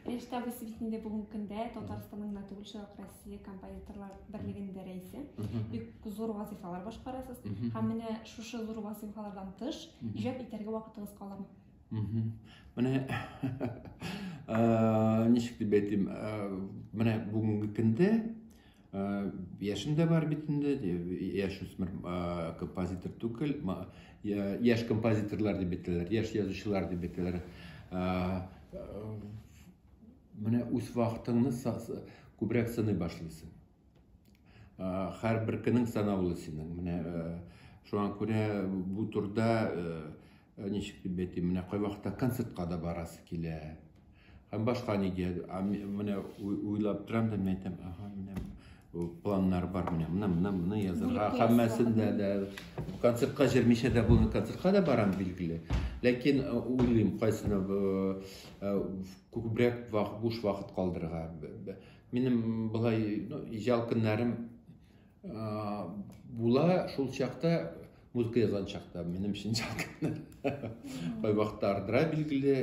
Речта высветінде бүгінгі күнде Татарстанның Натуршылық Россия композиторлар бірлігінде рәйсі. Бик зор вазифалар башқарасыз. Һәм менә шушы зор вазифалардан тыш ижад итәргә вакытыгыз каламы? Менә ничек дип әйтим, менә бүгенге көндә яшем дә бар бит инде, яшь үсмер композитор түгел, яшь композиторлар дип әйтәләр, яшь язучылар дип әйтәләр. Менә үз вакытыңны күбрәк саный башлыйсың. Һәр бер көнең санаулы синең. Менә шуңа күрә бу турда ничек дип әйтим, менә кай вакытта концертка да барасы килә. Һәм башка нигә, менә уйлап торам да әйтәм, менә планнар бар, менә язарга, һәммәсендә дә концертка җырмыйча да буны концертка да барам билгеле. Ләкин уйлыйм, кайсына күбрәк буш вакыт калдырырга. Минем булай ижал көннәрем була шул чакта, музыка язган чакта, минем өчен ижал көннәр. Кай вакытта ардыра билгеле,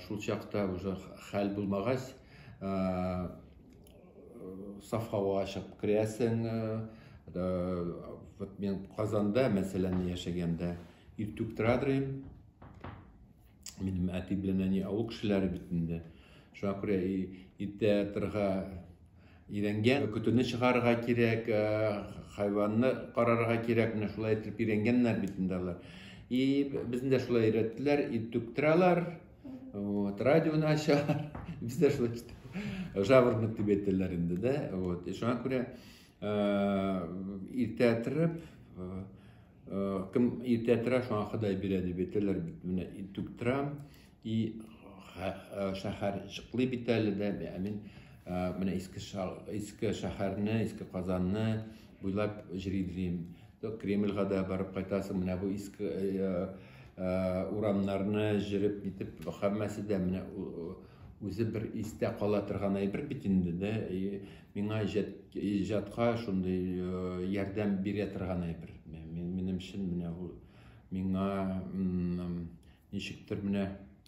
шул чакта уже хәл булмагач, саф һавага чыгып керәсең. Вот мен Казанда, мәсәлән, яшәгәндә иртүк торадыр. Минем әти белән әни авыл кешеләре бит инде. Шуңа күрә иртә торырга өйрәнгән, көтүне чыгарырга кирәк, хайванны карарга кирәк, менә шулай итеп өйрәнгәннәр бит инде алар. Безне дә шулай өйрәттеләр, иртүк торалар, радионы ачалар. Бездә шулай жабырнып дип әйтәләр инде дә. Шуңа күрә иртә торып, кем иртә тора, шуңа Ходай бирә дип әйтәләр бит. Менә иртүк торам, шәһәр җыклый бит әле дә. Мин менә иске шәһәрне, иске Казанны буйлап җырлыйм. Кремльгә дә барып кайтасың, менә бу иске урамнарны җырып итеп, һәммәсе дә менә үзе бер истә кала торган әйбер бит инде дә. Миңа иҗатка шундый ярдәм бирә торган әйбер. Минем өчен менә ул миңа ничектер менә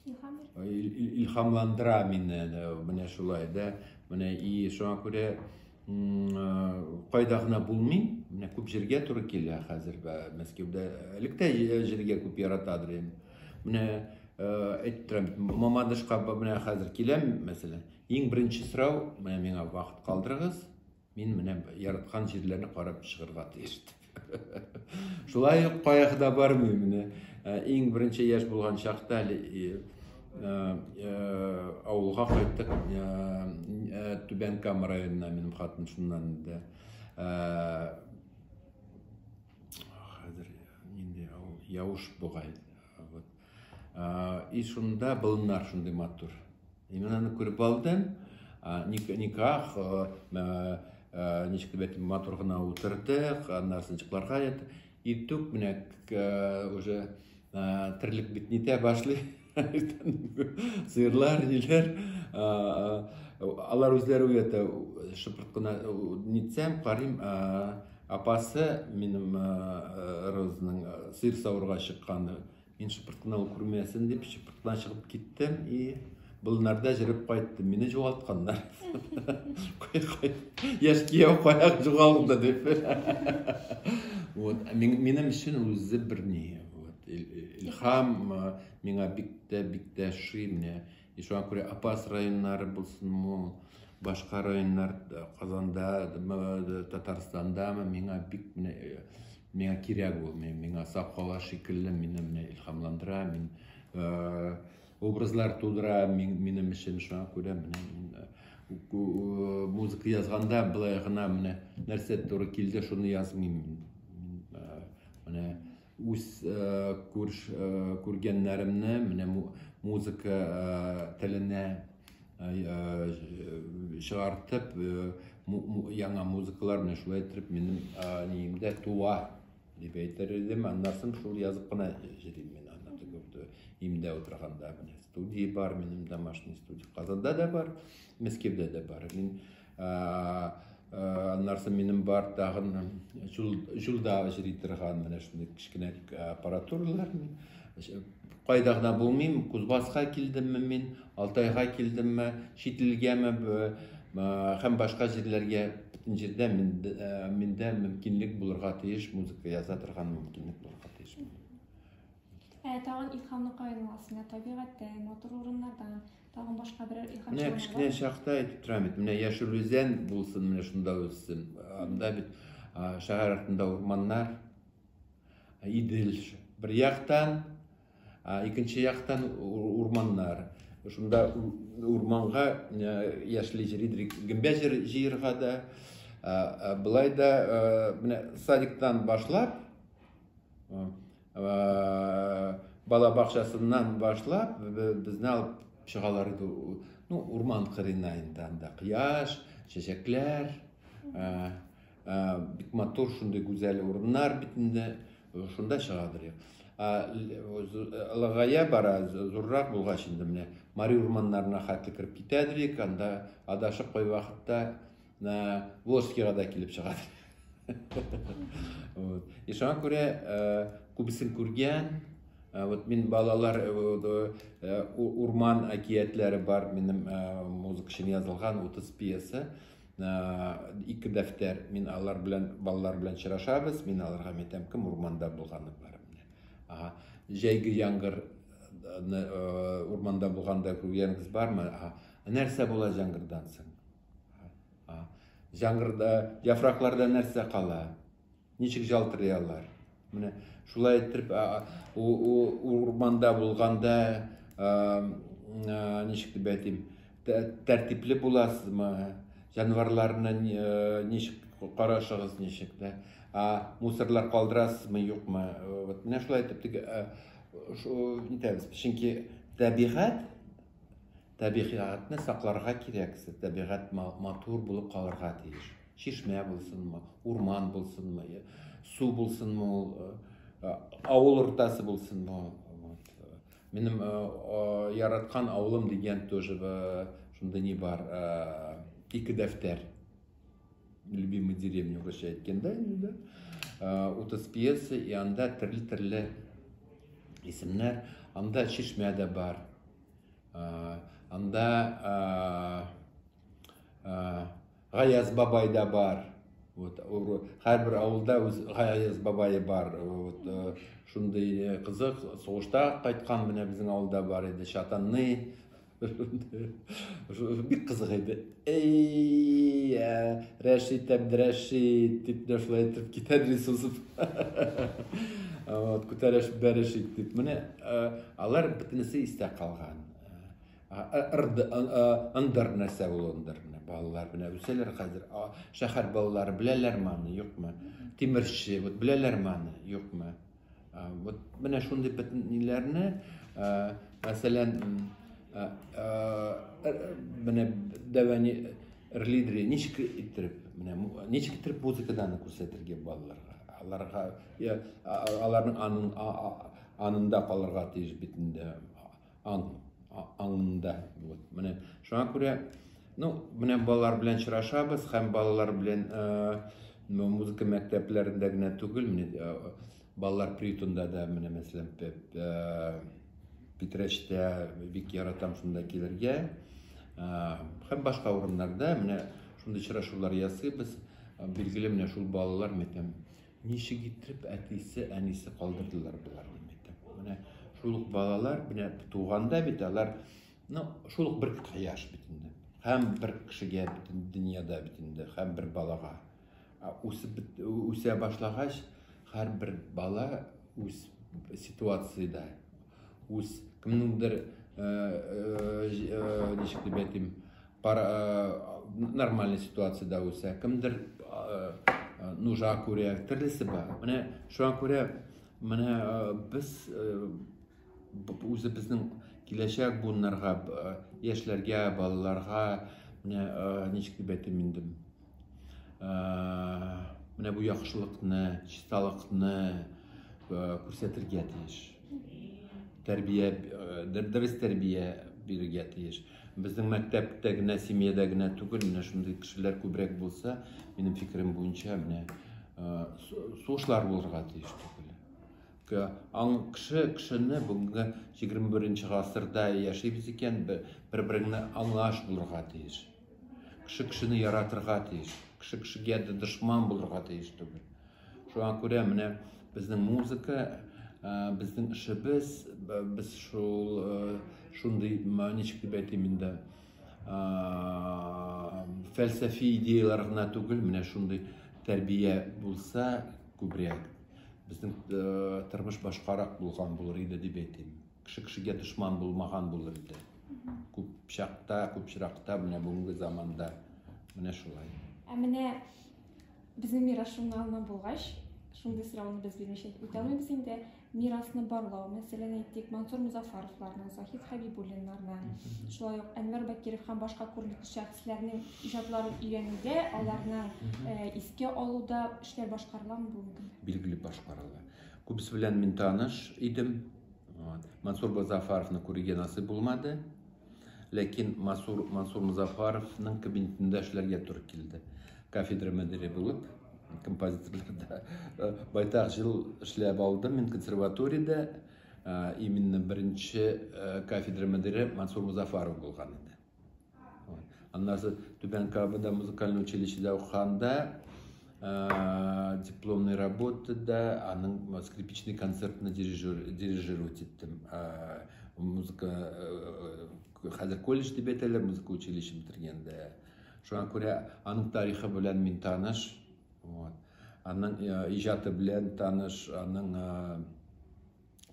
илһамландыра мине, менә шулай да. Менә шуңа күрә кайда гына булмый, менә күп җиргә туры килә хәзер. Мәскәүдә электә җиргә күп яратадыр. Менә әйттем, Мамадышка менә хәзер киләм, мәсәлән. Иң беренче сорау, менә миңа вакыт калдырыгыз, мин менә яраткан җирләрне карап чыгарга тиеш. Шулай ук каягда бармый менә. Иң беренче яшь булган чакта авылга кайттык, Түбән Кама районына, минем хатын шуннан да. Хәзер инде Явыш бугай. И шунда болыннар шундай матур. Мен аны күреп алдым. Никах, ничек дип әйтим, матур гына утырдык, аннан сынчыкларга ятты. Иртүк менә уже тирлек бит нитә башлый. Сыерлар, ниләр. Алар үзләре уята, шыпырт кына нитсәм, карыйм, апасы минем Розаның сыер савырга чыкканы. Мин шыпыртына күрмәсен дип, шыпыртына чыгып киттем, болыннарда җырып кайттым. Мине югалтканнар. Яшь кияү каяк югалды дип. Минем өчен үзе бер ни. Илһам миңа бик тә шуй. Шуңа күрә Апас районнары булсынмы, башка районнар, Казанда, Татарстанда миңа бик миңа кирәк ул. Миңа саф һава шикелле мине илһамландыра, мин образлар тудыра минем өчен. Шуңа күрә музыка язганда былай гына менә нәрсә туры килде, шуны язмыйм. Менә үз күргәннәремне менә музыка теленә чыгартып, яңа музыкалар менә шулай итеп минем ниемдә туа дип әйтер идем. Аннан соң шул язып кына җырлыйм мин аны. Имдә утырганда менә студия бар, минем домашний студия. Казанда да бар, Мәскәүдә дә бар. Мин аннан соң минем бар тагын җулда җырлый торган менә шундый кечкенә аппаратуралар. кайда гына булмыйм, Кузбасска килдемме мин, Алтайга килдемме, чит илгәме, һәм башка җирләргә бөтен җирдә миндә мөмкинлек булырга тиеш, музыка яза торган мөмкинлек булырга тиеш. Тагын илһамны кайдан аласың? Табигатьтән, матур урыннардан, тагын башка бер илһам Менә кечкенә чакта әйтеп торам бит, менә Яшел Үзән булсын, менә шунда үссен. Анда бит шәһәр артында урманнар, Идел бер яктан, икенче яктан урманнар. Шунда урманга яшьли җиридер, гөмбә җыерга да, былай да менә садиктан башлап, бала бакчасыннан башлап безне алып чыгалар иде. Ну, урман кырыена инде анда кояш, чәчәкләр, бик матур шундый гүзәл урыннар бит инде, шунда чыгадыр. Лагая бара, зуррак булгач инде менә Мари урманнарына хәтле кирип китәдер, анда адашып кой вакытта Волжскийга да килеп чыгадыр. Шуңа күрә күбесен күргән, мин балалар урман әкиятләре бар, минем музыка өчен язылган 30 пьеса, 2 дәфтәр, мин алар белән балалар белән чырашабыз, мин аларга әйтәм, кем урманда булганы бар. Җәйге яңгыр урманда булганда күргәнегез бармы? Нәрсә була яңгырдан соң? Яңгырда яфракларда нәрсә кала? Ничек жалтырыялар? Менә шулай итеп урманда булганда ничек дип әйтим, тәртипле буласызмы? Җанварларны ничек карашыгыз, ничек дә? Мусорлар калдырасызмы, юкмы? Вот менә шулай итеп нитәбез, чөнки табигатьне сакларга кирәк. Табигать матур булып калырга тиеш. Чишмә булсынмы, урман булсынмы, су булсынмы, авыл уртасы булсынмы. Минем яраткан авылым дигән тоже шунда ни бар, 2 дәфтәр. Любимый деревню вращает кенда, 30 пьесы, и анда төрле исемнәр, анда чишмә дә бар, анда Гаяз бабай да бар, һәрбер авылда үз Гаяз бабайы бар, шундый кызык, сугышта кайткан менә безнең авылда бар иде, Шатанны. Бик кызык иде. Рәшит Әбдрәшит дип дә шулай итеп китәдер сузып. Күтәреш бәрәшит дип. Менә алар бөтенесе истә калган. Ындыр нәрсә ул ындыр. Балалар менә үсәләр хәзер. Шәһәр балалары беләләрме аны, юкмы? Тимерче, вот беләләрме аны, юкмы? Вот менә шундый бөтенләрне, мәсәлән, менә дәвани лидеры ничек иттереп музыкадан күрсәтергә балаларга, аларның анында калырга тиеш бит инде, аңында. Менә шуңа күрә, менә балалар белән чырашабыз, һәм балалар белән музыка мәктәпләрендә генә түгел, балалар приютында да, менә мәсәлән, Питрәчтә бик яратам шунда килергә, һәм башка урыннарда менә шундай чырашулар ясыйбыз. Билгеле, менә шул балалар мәйтәм, ничек итеп әтисе, әнисе калдырдылар буларны мәйтәм. Менә шул балалар менә туганда бит алар, шул бер кояш бит инде. Һәм бер кешегә бит дөньяда бит инде, һәм бер балага. Үсә башлагач, һәрбер бала үз ситуацияда, үз кемнеңдер ничек дип әйтим, нормальный ситуацияда үсә, кемдер нужа күрә, төрлесе бар. Менә шуңа күрә менә без үзебезнең киләчәк буыннарга, яшьләргә, балаларга менә ничек дип әйтим инде, менә бу яхшылыкны, чисталыкны күрсәтергә тиеш. Дөрес тәрбия бирергә тиеш. Безнең мәктәптә генә, семьяда генә түгел, менә шундый кешеләр күбрәк булса, минем фикерем буенча, менә сугышлар булырга тиеш түгел. кішіні бүгінгі 21 ғасырда яшайбыз екен, бір-біріңні аңлаш бұлырға тиіш. Кішіні яратырға тиіш. Кішіге дұшман бұлырға тиіш. Шоған көре, міне біздің музыка, біздің ішібіз, біз шундай, нешік деп айтайымында, фәлсәфи идеяларына түгіл, міне шундай тәрбие болса көбірек. Біздің тұрмыш башқарақ болған болыр еді деп айтайым. Кішіге дұшман болмаған болыр еді. Көп шырақта, міне бүгінгі заманда, міне шулай. Міне біздің мирас журналына болғаш, шундай сұрауны біз бермешек өте алмаймыз енді. Мирасны барлау, мәселен әйттек Мансур Музафаровларның, Захид Хабибуллинларның, шулай ук Әнвәр Бакиров һәм башка күренекле шәхесләрнең иҗатларын өйрәнүдә, аларның искә алуда эшләр башкарыламы бу мөмкин? Билгеле башкарыла. Күбесе белән мин таныш идем. Мансур Музафаровны күрергә насыйп булмады. Ләкин Мансур Музафаровның кабинетында эшләргә туры килде. Кафедра мөдире булып, композиторларда байтақ жыл эшләп алдым. Мен консерваторияда именно бірінші кафедра мөдире Мансур Музафаров болған еді. Аннан соң Түбән Кабада музыкальный училищеда оқығанда, дипломный работада аның скрипичный концертны дирижировать еттім. Музыка хәзер колледж деп әйтәләр, музыка училище бітіргенде. Шуңа күрә аның тарихы белән мин таныш. Аның ижаты белән таныш, аның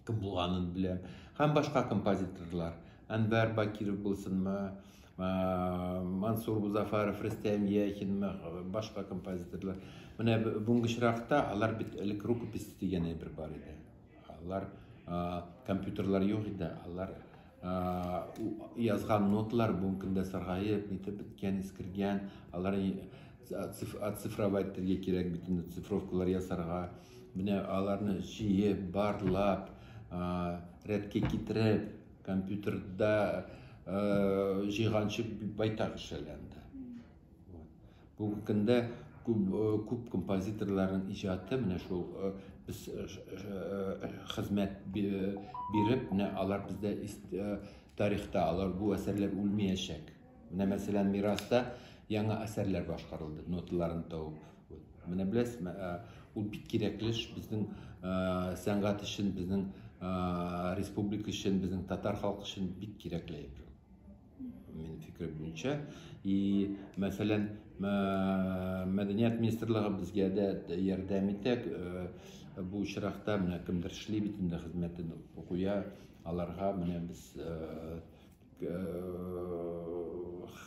кім булганын беләм. Һәм башка композиторлар. Әнвәр Бакиров булсынмы, Мансур Музафаров, Рөстәм Яхинмы, башка композиторлар. Менә бүгенге чиракта алар бит элек рукопись дигән әйбер бар иде. Алар компьютерлар юк иде. Алар язган ноталар бүгенгә саргаеп, нитеп биткән, искергән. Алар оцифровать итәргә кирәк бит инде, цифровкалар ясарга. Менә аларны җыеп, барлап, рәткә китереп, компьютерда җыйганчы байтак эшләнде. Бүгенге көндә күп композиторларның иҗаты менә шул biz хезмәт биреп, менә алар бездә тарихта алар бу әсәрләр үлмәячәк. Менә мәсәлән мираста яңа әсәрләр башкарылды, ноталарын табып. Менә беләсез, ул бик кирәкле безнең сәнгать өчен, безнең республика өчен, безнең татар халкы өчен бик кирәкле. Минем фикрем буенча. И мәсәлән, мәдәният министрлыгы безгә дә ярдәм итә. Бу чиракта менә кемдер эшли бит инде хезмәтен куя, аларга менә без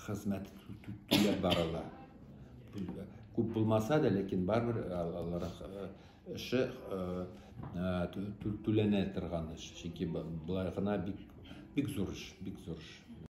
хезмәт түләп барыла. Күп булмаса да, ләкин барбер аларга эше түләнә торган эш. Чөнки булай гына бик зур эш.